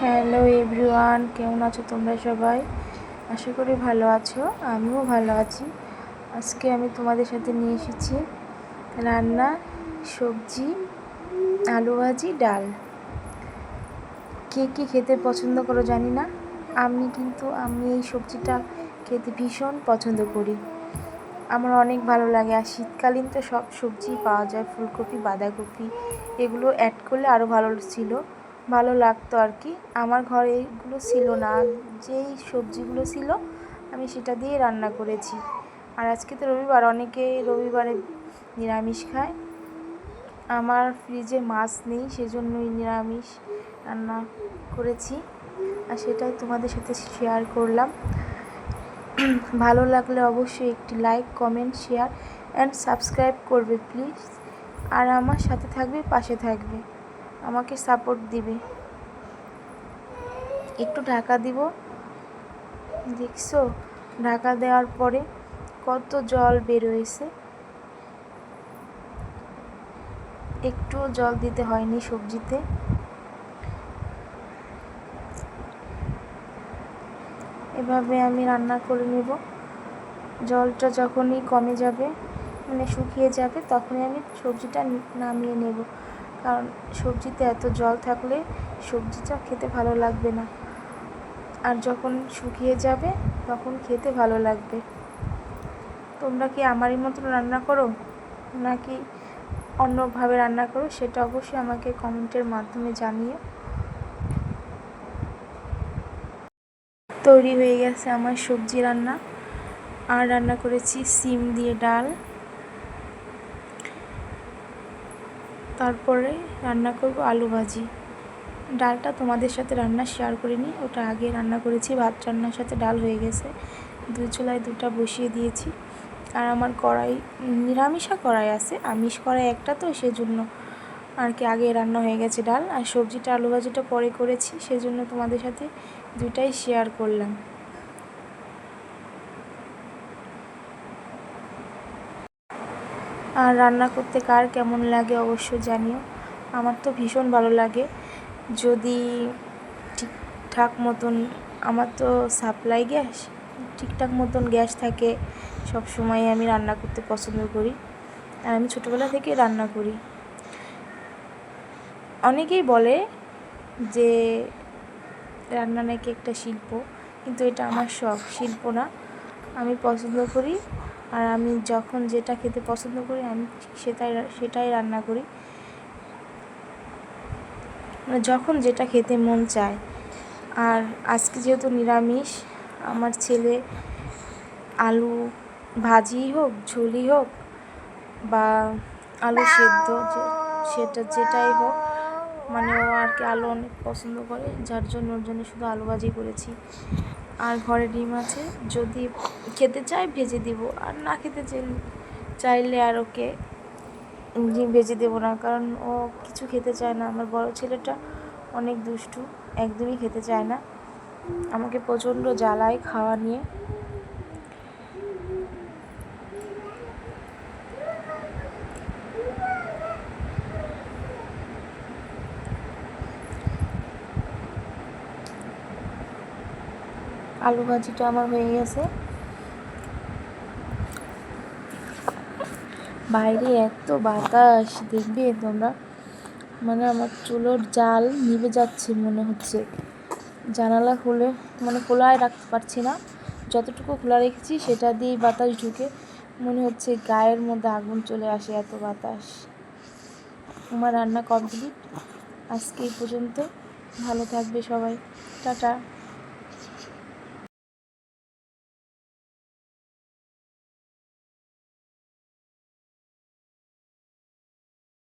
Hello everyone, কেমন আছো তোমরা সবাই? আশা করি ভালো আছো, আমিও ভালো আছি। আজকে আমি তোমাদের সাথে নিয়ে এসেছি রান্না, সবজি, আলু ভাজি, ডাল। কে কী খেতে পছন্দ করো জানি না, আমি এই সবজিটা খেতে ভীষণ পছন্দ করি। আমার অনেক ভালো লাগে। আর শীতকালীন তো সব সবজি পাওয়া যায়, ফুলকপি, বাঁধাকপি, এগুলো অ্যাড করলে আরও ভালো লাগতো আর কি। আমার ঘরে এগুলো ছিল না, যেই সবজিগুলো ছিল আমি সেটা দিয়ে রান্না করেছি। আর আজকে তো রবিবার, অনেকে রবিবারে নিরামিষ খায়। আমার ফ্রিজে মাছ নেই, সেজন্যই নিরামিষ রান্না করেছি, আর সেটাই তোমাদের সাথে শেয়ার করলাম। ভালো লাগলে অবশ্যই একটি like, comment, share and subscribe করবে প্লিজ। আর আমার সাথে থাকবে, পাশে থাকবে, আমাকে সাপোর্ট দিবে। একটু ঢাকা দিব, দেখছো? ঢাকা দেওয়ার পরে কত জল বের হয়েছে, একটুও জল দিতে হয়নি সবজিতে। এভাবে আমি রান্না করে নেব। জলটা যখনই কমে যাবে, মানে শুকিয়ে যাবে, তখনই আমি সবজিটা নামিয়ে নেব। কারণ সবজিতে এত জল থাকলে সবজিটা খেতে ভালো লাগবে না, আর যখন শুকিয়ে যাবে তখন খেতে ভালো লাগবে। তোমরা কি আমারই মতো রান্না করো নাকি অন্যভাবে রান্না করো, সেটা অবশ্যই আমাকে কমেন্টের মাধ্যমে জানিও। তৈরি হয়ে গেছে আমার সবজি রান্না। আর রান্না করেছি সিম দিয়ে ডাল। তারপরে রান্না করব আলু ভাজি। ডালটা তোমাদের সাথে রান্না শেয়ার করিনি, ওটা আগে রান্না করেছি। ভাত রান্নার সাথে ডাল হয়ে গেছে, দুই চুলায় দুটা বসিয়ে দিয়েছি। আর আমার কড়াই, নিরামিষা কড়াই আছে, আমিষ কড়াই একটা, তো সেজন্য আর কি আগে রান্না হয়ে গেছে ডাল। আর সবজিটা, আলু ভাজিটা পরে করেছি, সেজন্য তোমাদের সাথে দুটাই শেয়ার করলাম। আর রান্না করতে কার কেমন লাগে অবশ্যই জানিও। আমার তো ভীষণ ভালো লাগে। যদি ঠিকঠাক মতন, আমার তো সাপ্লাই গ্যাস, ঠিকঠাক মতন গ্যাস থাকে, সব সময় আমি রান্না করতে পছন্দ করি। আর আমি ছোটোবেলা থেকে রান্না করি। অনেকেই বলে যে রান্না নাকি একটা শিল্প, কিন্তু এটা আমার শখ, শিল্প না। আমি পছন্দ করি, আর আমি যখন যেটা খেতে পছন্দ করি আমি সেটাই রান্না করি, মানে যখন যেটা খেতে মন চায়। আর আজকে যেহেতু নিরামিষ, আমার ছেলে আলু ভাজিই হোক, ঝোলই হোক, বা আলু সেদ্ধ, যেটাই হোক, মানে ও আর কি আলু অনেক পছন্দ করে, যার জন্য ওর জন্য শুধু আলু ভাজি করেছি। আর ঘরে ডিম আছে, যদি খেতে চায় ভেজে দিব, আর না খেতে চাইলে আর ওকে ডিম ভেজে দেবো না, কারণ ও কিছু খেতে চায় না। আমার বড় ছেলেটা অনেক দুষ্টু, একদমই খেতে চায় না, আমাকে প্রচণ্ড জ্বালায় খাওয়া নিয়ে। আলু ভাজিটা আমার হয়ে গেছে। বাইরে এত বাতাস, দেখবে তোমরা, মানে আমার চুলোর জাল নিভে যাচ্ছে মনে হচ্ছে। জানালা খুলে, মানে খোলায় রাখতে পারছি না, যতটুকু খোলা রেখেছি সেটা দিয়েই বাতাস ঢুকে, মনে হচ্ছে গায়ের মধ্যে আগুন চলে আসে, এত বাতাস। আমার রান্না কমপ্লিট, আজকে এই পর্যন্ত। ভালো থাকবে সবাই, টাটা।